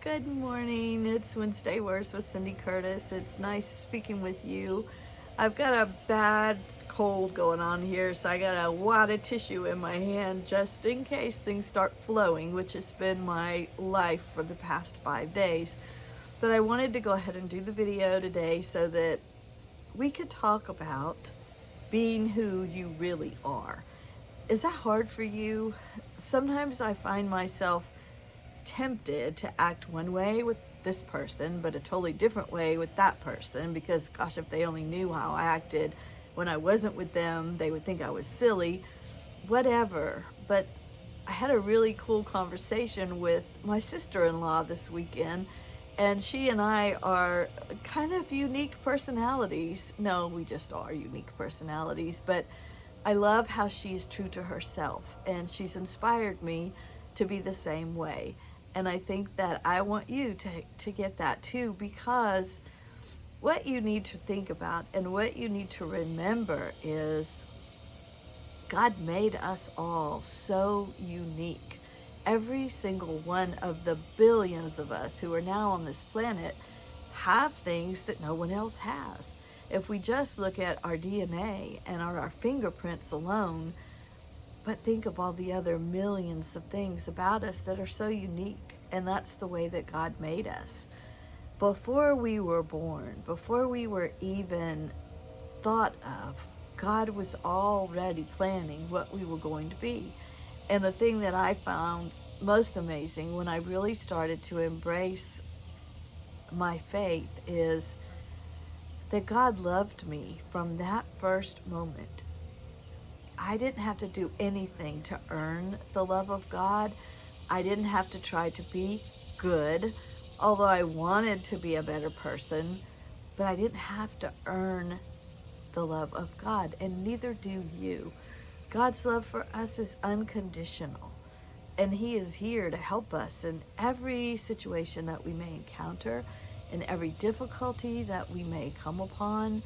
Good morning. It's Wednesday Worse with Cindy Curtis. It's nice speaking with you. I've got a bad cold going on here, so I got a wad of tissue in my hand just in case things start flowing, which has been my life for the past 5 days. But I wanted to go ahead and do the video today so that we could talk about being who you really are. Is that hard for you? Sometimes I find myself tempted to act one way with this person, but a totally different way with that person, because gosh, if they only knew how I acted when I wasn't with them, they would think I was silly, whatever. But I had a really cool conversation with my sister-in-law this weekend, and she and I are kind of unique personalities. No, we just are unique personalities, but I love how she's true to herself, and she's inspired me to be the same way. And I think that I want you to get that too, because what you need to think about and what you need to remember is God made us all so unique. Every single one of the billions of us who are now on this planet have things that no one else has. If we just look at our DNA and our fingerprints alone, but think of all the other millions of things about us that are so unique. And that's the way that God made us. Before we were born, before we were even thought of, God was already planning what we were going to be. And the thing that I found most amazing when I really started to embrace my faith is that God loved me from that first moment. I didn't have to do anything to earn the love of God. I didn't have to try to be good, although I wanted to be a better person, but I didn't have to earn the love of God, and neither do you. God's love for us is unconditional, and He is here to help us in every situation that we may encounter, in every difficulty that we may come upon,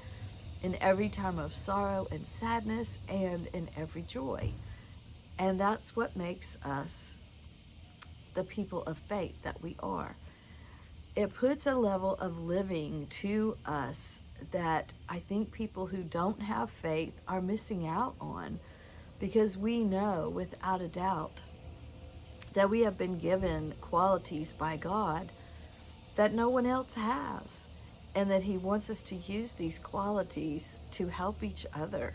in every time of sorrow and sadness, and in every joy. And that's what makes us the people of faith that we are. It puts a level of living to us that I think people who don't have faith are missing out on, because we know without a doubt that we have been given qualities by God that no one else has, and that He wants us to use these qualities to help each other.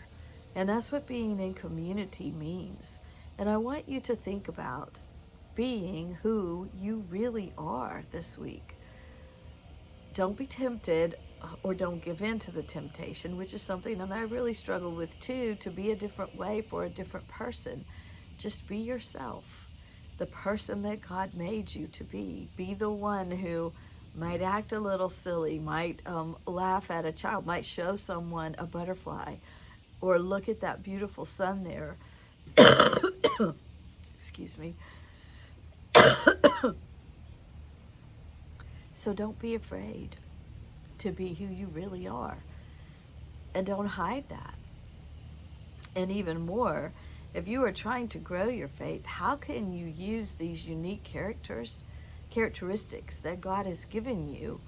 And that's what being in community means. And I want you to think about being who you really are this week. Don't be tempted, or don't give in to the temptation, which is something that I really struggle with too, to be a different way for a different person. Just be yourself, the person that God made you to be. Be the one who might act a little silly, might laugh at a child, might show someone a butterfly, or look at that beautiful sun there. Excuse me. So don't be afraid to be who you really are, and don't hide that. And even more, if you are trying to grow your faith, how can you use these unique characteristics that God has given you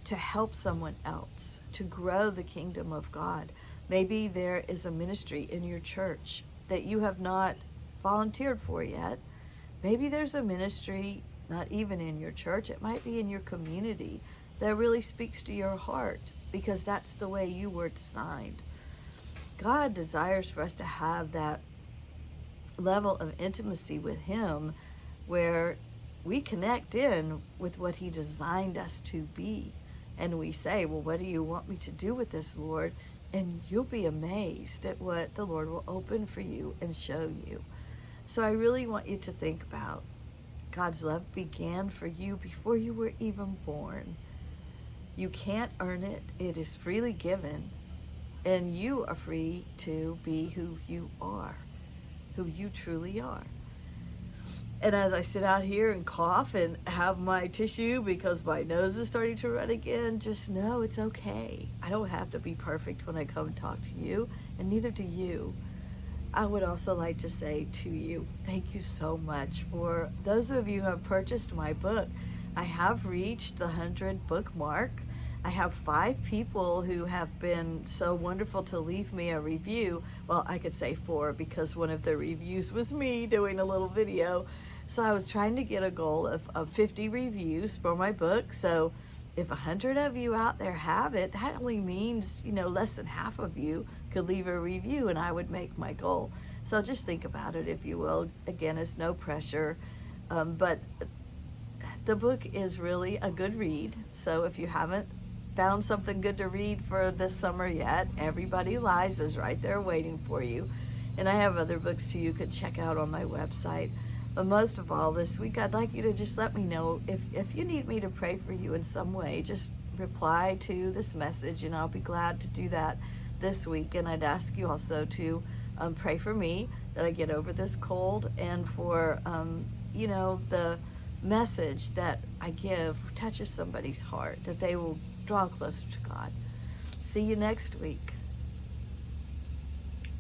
to help someone else, to grow the kingdom of God? Maybe there is a ministry in your church that you have not volunteered for yet. Maybe there's a ministry not even in your church, it might be in your community, that really speaks to your heart, because that's the way you were designed. God desires for us to have that level of intimacy with Him where we connect in with what He designed us to be. And we say, well, what do you want me to do with this, Lord? And you'll be amazed at what the Lord will open for you and show you. So I really want you to think about God's love began for you before you were even born. You can't earn it. It is freely given. And you are free to be who you are, who you truly are. And as I sit out here and cough and have my tissue because my nose is starting to run again, just know it's okay. I don't have to be perfect when I come and talk to you, and neither do you. I would also like to say to you, thank you so much for those of you who have purchased my book. I have reached the 100 book mark. I have 5 people who have been so wonderful to leave me a review. Well, I could say 4 because one of the reviews was me doing a little video. So I was trying to get a goal of 50 reviews for my book. So if 100 of you out there have it, that only means, less than half of you could leave a review and I would make my goal. So just think about it, if you will. Again, it's no pressure, but the book is really a good read. So if you haven't found something good to read for this summer yet, Everybody Lies is right there waiting for you. And I have other books too you could check out on my website. But most of all, this week, I'd like you to just let me know if you need me to pray for you in some way. Just reply to this message and I'll be glad to do that this week. And I'd ask you also to pray for me that I get over this cold, and for, the message that I give touches somebody's heart, that they will draw closer to God. See you next week.